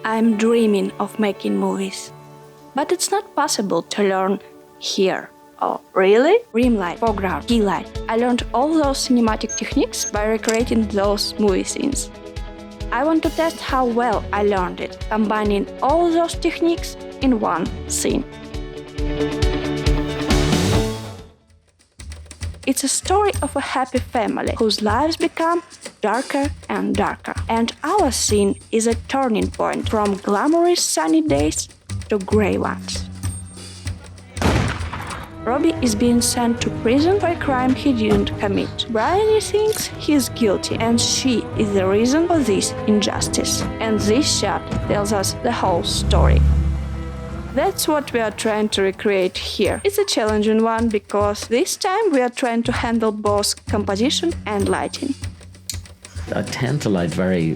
I'm dreaming of making movies. But it's not possible to learn here. Oh, really? Rim light, foreground, key light. I learned all those cinematic techniques by recreating those movie scenes. I want to test how well I learned it, combining all those techniques in one scene. It's a story of a happy family whose lives become darker and darker. And our scene is a turning point from glamorous sunny days to grey ones. Robbie is being sent to prison for a crime he didn't commit. Bryony thinks he's guilty, and she is the reason for this injustice. And this shot tells us the whole story. That's what we are trying to recreate here. It's a challenging one because this time we are trying to handle both composition and lighting. I tend to light very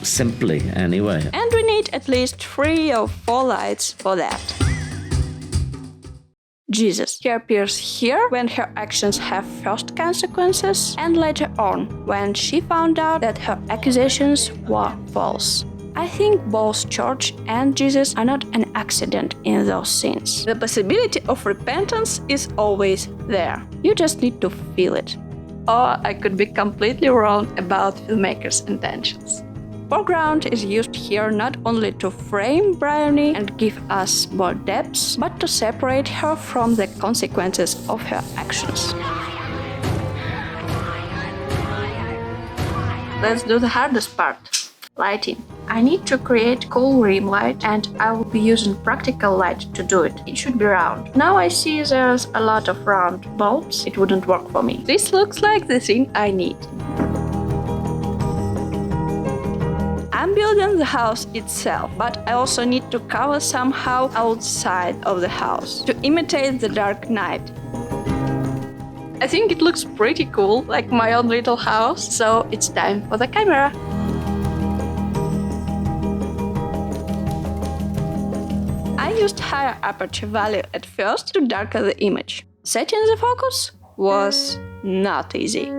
simply anyway. And we need at least 3 or 4 lights for that. Jesus. He appears here when her actions have first consequences, and later on when she found out that her accusations were false. I think both church and Jesus are not an accident in those scenes. The possibility of repentance is always there. You just need to feel it. Or I could be completely wrong about filmmakers' intentions. Foreground is used here not only to frame Bryony and give us more depth, but to separate her from the consequences of her actions. Let's do the hardest part. Lighting. I need to create cool rim light, and I will be using practical light to do it. It should be round. Now I see there's a lot of round bulbs. It wouldn't work for me. This looks like the thing I need. I'm building the house itself, but I also need to cover somehow outside of the house to imitate the dark night. I think it looks pretty cool, like my own little house, so it's time for the camera. I used higher aperture value at first to darken the image. Setting the focus was not easy.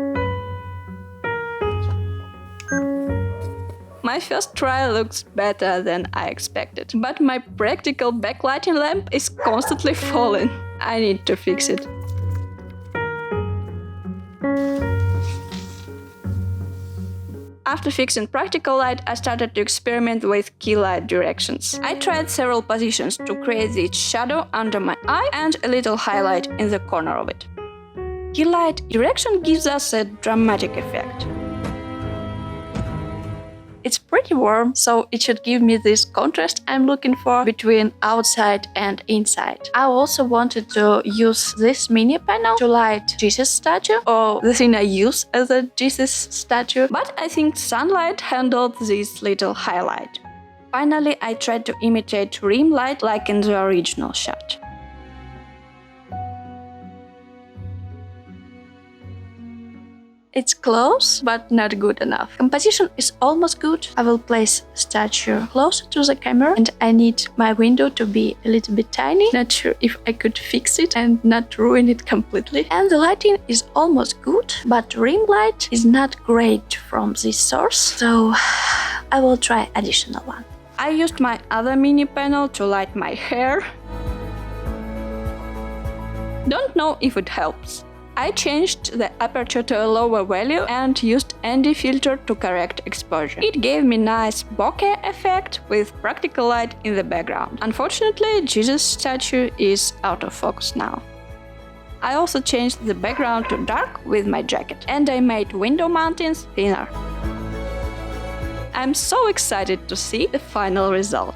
My first try looks better than I expected, but my practical backlighting lamp is constantly falling. I need to fix it. After fixing practical light, I started to experiment with key light directions. I tried several positions to create this shadow under my eye and a little highlight in the corner of it. Key light direction gives us a dramatic effect. It's pretty warm, so it should give me this contrast I'm looking for between outside and inside. I also wanted to use this mini panel to light Jesus statue, or the thing I use as a Jesus statue, but I think sunlight handled this little highlight. Finally, I tried to imitate rim light like in the original shot. It's close, but not good enough. Composition is almost good. I will place statue closer to the camera, and I need my window to be a little bit tiny. Not sure if I could fix it and not ruin it completely. And the lighting is almost good, but rim light is not great from this source, so I will try additional one. I used my other mini panel to light my hair. Don't know if it helps. I changed the aperture to a lower value and used ND filter to correct exposure. It gave me nice bokeh effect with practical light in the background. Unfortunately, Jesus' statue is out of focus now. I also changed the background to dark with my jacket, and I made window mountings thinner. I'm so excited to see the final result.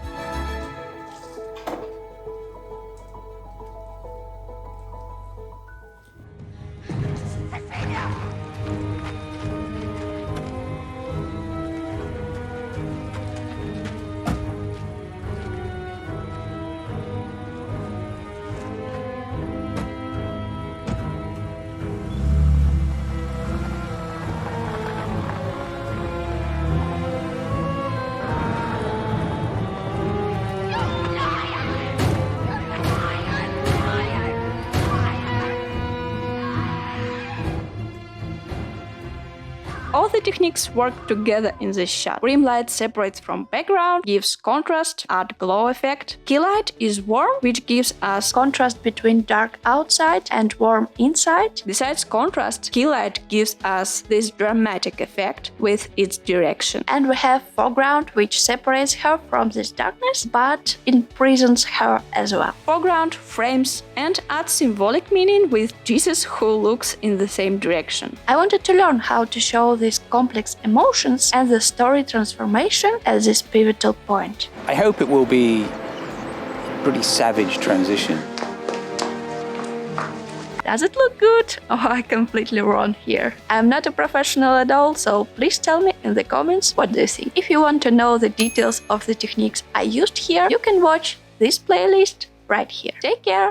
All the techniques work together in this shot. Rim light separates from background, gives contrast, adds glow effect. Key light is warm, which gives us contrast between dark outside and warm inside. Besides contrast, key light gives us this dramatic effect with its direction. And we have foreground, which separates her from this darkness, but imprisons her as well. Foreground frames and adds symbolic meaning with Jesus who looks in the same direction. I wanted to learn how to show these complex emotions and the story transformation at this pivotal point. I hope it will be a pretty savage transition. Does it look good? Oh, I'm completely wrong here. I'm not a professional at all, so please tell me in the comments what do you think. If you want to know the details of the techniques I used here, you can watch this playlist right here. Take care!